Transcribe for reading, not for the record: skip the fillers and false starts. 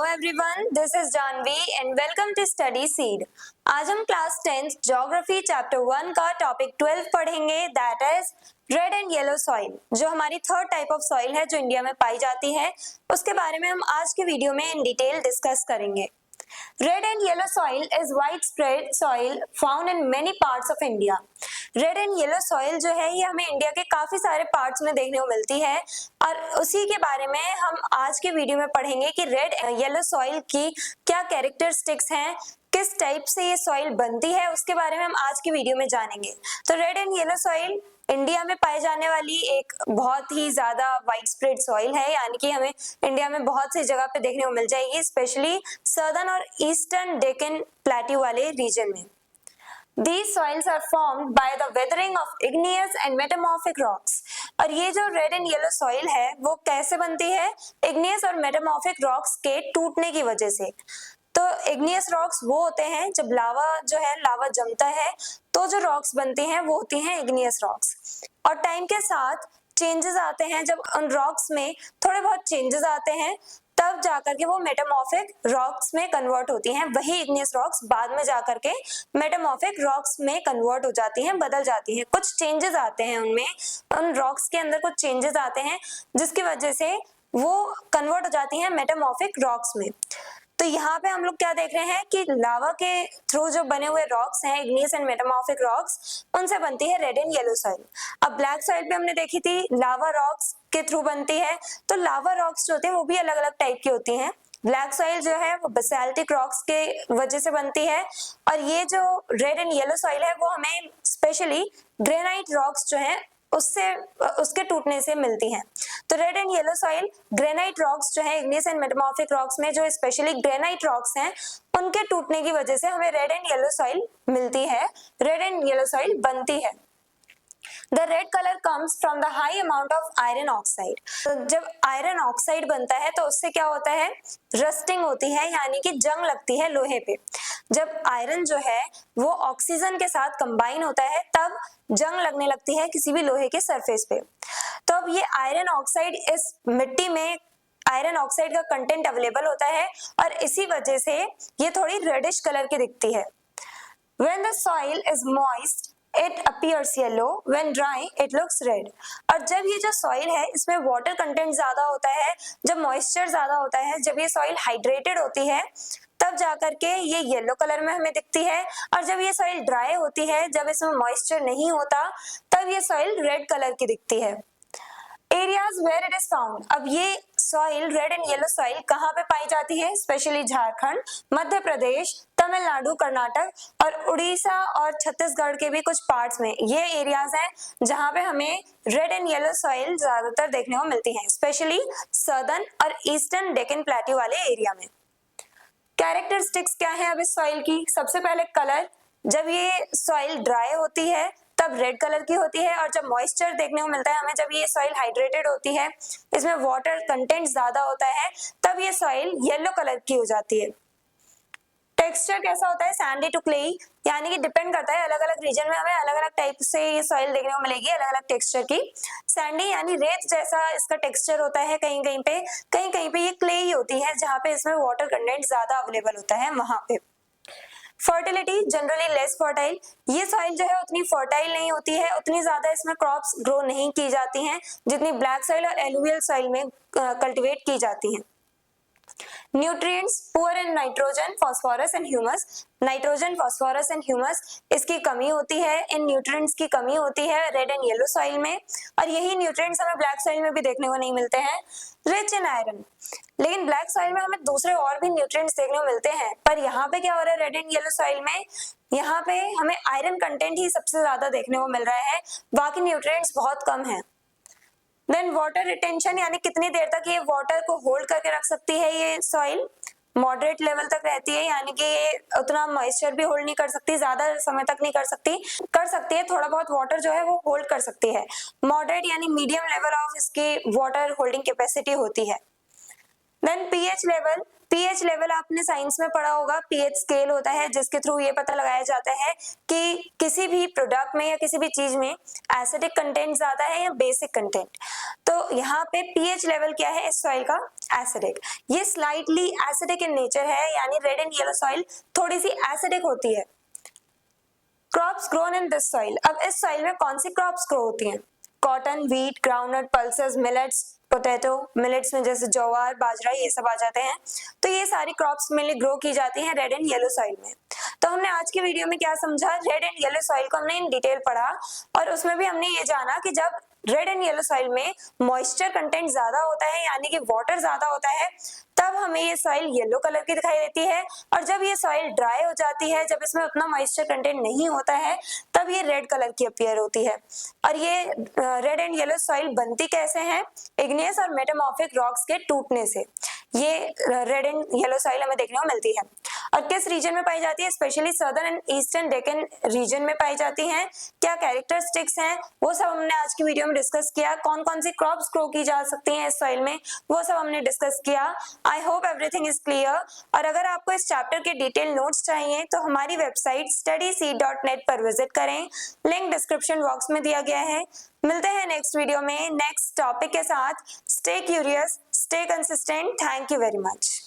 Hello everyone, this is Janhvi and welcome to study seed. आज हम class 10th geography chapter 1 का topic 12 पढ़ेंगे, that is red and yellow soil, जो हमारी third type of soil है जो इंडिया में पाई जाती है। उसके बारे में हम आज के वीडियो में इन डिटेल डिस्कस करेंगे। Red and yellow soil is widespread soil found in many parts of India. Red and yellow soil जो है ये हमें इंडिया के काफी सारे पार्ट्स में देखने को मिलती है और उसी के बारे में हम आज के वीडियो में पढ़ेंगे कि रेड येलो सॉइल की क्या कैरेक्टरिस्टिक्स हैं, किस टाइप से ये सॉइल बनती है, उसके बारे में हम आज की वीडियो में जानेंगे। तो red and yellow soil India में पाई जाने वाली एक बहुत ही ज्यादा वाइड स्प्रेड सॉइल है, यानी कि हमें इंडिया में बहुत सी जगह पे देखने को मिल जाएगी, स्पेशली सदर्न और ईस्टर्न डेक्कन प्लेट्यू वाले रीजन में। These soils are formed by the weathering of igneous and metamorphic rocks. और ये जो रेड एंड येलो सॉइल है वो कैसे बनती है? igneous और metamorphic rocks के टूटने की वजह से। तो igneous rocks वो होते हैं जब लावा जो है लावा जमता है तो जो रॉक्स बनती हैं वो होती हैं igneous rocks। और टाइम के साथ चेंजेस आते हैं, जब उन रॉक्स में थोड़े बहुत चेंजेस आते हैं तब जाकर के वो मेटामॉर्फिक रॉक्स में कन्वर्ट होती हैं। वही इग्नियस रॉक्स बाद में जाकर के मेटामॉर्फिक रॉक्स में कन्वर्ट हो जाती हैं, बदल जाती हैं। कुछ चेंजेस आते हैं उनमें, उन रॉक्स के अंदर कुछ चेंजेस आते हैं जिसकी वजह से वो कन्वर्ट हो जाती हैं मेटामॉर्फिक रॉक्स में। तो यहाँ पे हम लोग क्या देख रहे हैं कि लावा के थ्रू जो बने हुए रॉक्स हैं, इग्नियस एंड मेटामॉर्फिक रॉक्स, उनसे बनती है रेड एंड येलो सॉइल। अब ब्लैक सॉइल पे हमने देखी थी लावा रॉक्स के थ्रू बनती है। तो लावा रॉक्स जो होते हैं वो भी अलग अलग टाइप की होती हैं। ब्लैक सॉइल जो है वो बेसाल्टिक रॉक्स के वजह से बनती है और ये जो रेड एंड येलो सॉइल है वो हमें स्पेशली ग्रेनाइट रॉक्स जो है उसके टूटने से मिलती हैं। तो red and yellow soil granite rocks जो है इग्नियस एंड मेटामॉर्फिक रॉक्स में जो स्पेशली ग्रेनाइट रॉक्स हैं उनके टूटने की वजह से हमें रेड एंड येलो सॉइल मिलती है, रेड एंड येलो सॉइल बनती है। The red color comes from the high amount of iron oxide. तो जब आयरन ऑक्साइड बनता है तो उससे क्या होता है, रस्टिंग होती है, यानी कि जंग लगती है लोहे पे। जब आयरन जो है वो ऑक्सीजन के साथ कंबाइन होता है तब जंग लगने लगती है किसी भी लोहे के सरफेस पे। तो अब ये आयरन ऑक्साइड इस मिट्टी में आयरन ऑक्साइड का कंटेंट अवेलेबल होता है और इसी वजह से ये थोड़ी रेडिश कलर की दिखती है। When the soil is moist, it appears yellow. When dry, it looks red. और जब ये जो सॉइल है इसमें वाटर कंटेंट ज्यादा होता है, जब मॉइस्चर ज्यादा होता है, जब ये सॉइल हाइड्रेटेड होती है तब जाकर के ये येलो कलर में हमें दिखती है। और जब ये सॉइल ड्राई होती है, जब इसमें मॉइस्चर नहीं होता, तब ये सॉइल रेड कलर की दिखती है। Areas where it is found. अब ये soil red and yellow soil कहाँ पे पाई जाती है? स्पेशली झारखंड, मध्य प्रदेश, तमिलनाडु, कर्नाटक और उड़ीसा और छत्तीसगढ़ के भी कुछ पार्ट्स में ये एरियाज हैं जहाँ पे हमें रेड एंड येलो सॉइल ज्यादातर देखने को मिलती है, स्पेशली सदर्न और ईस्टर्न डेक्कन प्लेट्यू वाले एरिया में। कैरेक्टरिस्टिक्स क्या है अब इस सॉइल की? सबसे पहले कलर, जब ये सॉइल ड्राई होती है तब रेड कलर की होती है और जब मॉइस्चर देखने को मिलता है हमें, जब ये सॉइल हाइड्रेटेड होती है, इसमें वाटर कंटेंट ज्यादा होता है, तब ये सॉइल येलो कलर की हो जाती है। टेक्सचर कैसा होता है? सैंडी टू क्लेई, यानी कि डिपेंड करता है अलग अलग रीजन में हमें अलग अलग टाइप से ये सॉइल देखने को मिलेगी, अलग अलग टेक्सचर की। सैंडी यानी रेत जैसा इसका टेक्सचर होता है, कहीं कहीं पे ये क्लेई होती है जहाँ पे इसमें वाटर कंटेंट ज्यादा अवेलेबल होता है वहां पे। फर्टिलिटी जनरली लेस फर्टाइल, ये सॉइल जो है उतनी फर्टाइल नहीं होती है, उतनी ज्यादा इसमें क्रॉप्स ग्रो नहीं की जाती हैं जितनी ब्लैक सॉइल और एलुवियल सॉइल में कल्टीवेट की जाती हैं। Nutrients poor in nitrogen, phosphorus and humus. Nitrogen, phosphorus and humus इसकी कमी होती है, इन न्यूट्रिएंट्स की कमी होती है रेड एंड येलो सॉइल में और यही न्यूट्रिएंट्स हमें ब्लैक सॉइल में भी देखने को नहीं मिलते हैं। रिच इन आयरन, लेकिन ब्लैक सॉइल में हमें दूसरे और भी न्यूट्रिएंट्स देखने को मिलते हैं, पर यहाँ पे क्या हो रहा है रेड एंड येलो सॉइल में, यहाँ पे हमें आयरन कंटेंट ही सबसे ज्यादा देखने को मिल रहा है, बाकी न्यूट्रिएंट्स बहुत कम है। देन वाटर रिटेंशन, यानी कितनी देर तक ये वाटर को होल्ड करके रख सकती है ये सॉइल, मॉडरेट लेवल तक रहती है, यानी कि ये उतना मॉइस्चर भी होल्ड नहीं कर सकती, ज्यादा समय तक नहीं कर सकती है, थोड़ा बहुत वाटर जो है वो होल्ड कर सकती है। मॉडरेट यानी मीडियम लेवल ऑफ इसकी वाटर होल्डिंग कैपेसिटी होती है। Then pH level, pH level आपने साइंस में पढ़ा होगा, पीएच स्केल होता है जिसके थ्रू ये पता लगाया जाता है कि किसी भी प्रोडक्ट में या किसी भी चीज में एसिडिक कंटेंट ज्यादा है या बेसिक कंटेंट। तो यहाँ पे पीएच लेवल क्या है इस सॉइल का, एसिडिक। ये स्लाइटली एसिडिक इन नेचर है, यानी रेड एंड येलो सॉइल थोड़ी सी एसिडिक होती है। Crops grown in this soil, अब इस सॉइल में कौन सी क्रॉप्स ग्रो होती हैं? Cotton, wheat, groundnut, pulses, millets, potato, millets में जैसे ज्वार, बाजरा, ये सब आ जाते हैं। तो ये सारी क्रॉप्स मेनली ग्रो की जाती हैं रेड एंड येलो सॉइल में। तो हमने आज की वीडियो में क्या समझा, रेड एंड येलो सॉइल को हमने इन डिटेल पढ़ा, और उसमें भी हमने ये जाना कि जब रेड एंड येलो सॉइल में मॉइस्चर कंटेंट ज्यादा होता है, यानी कि वाटर ज्यादा होता है, तब हमें ये सॉइल येलो कलर की दिखाई देती है। और जब ये सॉइल ड्राई हो जाती है, जब इसमें उतना मॉइस्चर कंटेंट नहीं होता है, तब ये रेड कलर की अपीयर होती है। और ये रेड एंड येलो सॉइल बनती कैसे है? इग्नियस और मेटामॉर्फिक रॉक्स के टूटने से ये रेड एंड येलो सॉइल हमें देखने को मिलती है। और किस रीजन में पाई जाती है? Especially southern and eastern Deccan region में पाई जाती हैं। क्या कैरेक्टरिस्टिक्स हैं वो सब हमने आज की वीडियो में डिस्कस किया। कौन कौन सी क्रॉप्स ग्रो की जा सकती हैं इस सॉइल में, वो सब हमने डिस्कस किया। I hope everything is clear. और अगर आपको इस चैप्टर के डिटेल नोट्स चाहिए तो हमारी वेबसाइट studyseed.net पर विजिट करें, लिंक डिस्क्रिप्शन बॉक्स में दिया गया है। मिलते हैं नेक्स्ट वीडियो में नेक्स्ट टॉपिक के साथ। Stay curious, stay consistent. Thank you very much.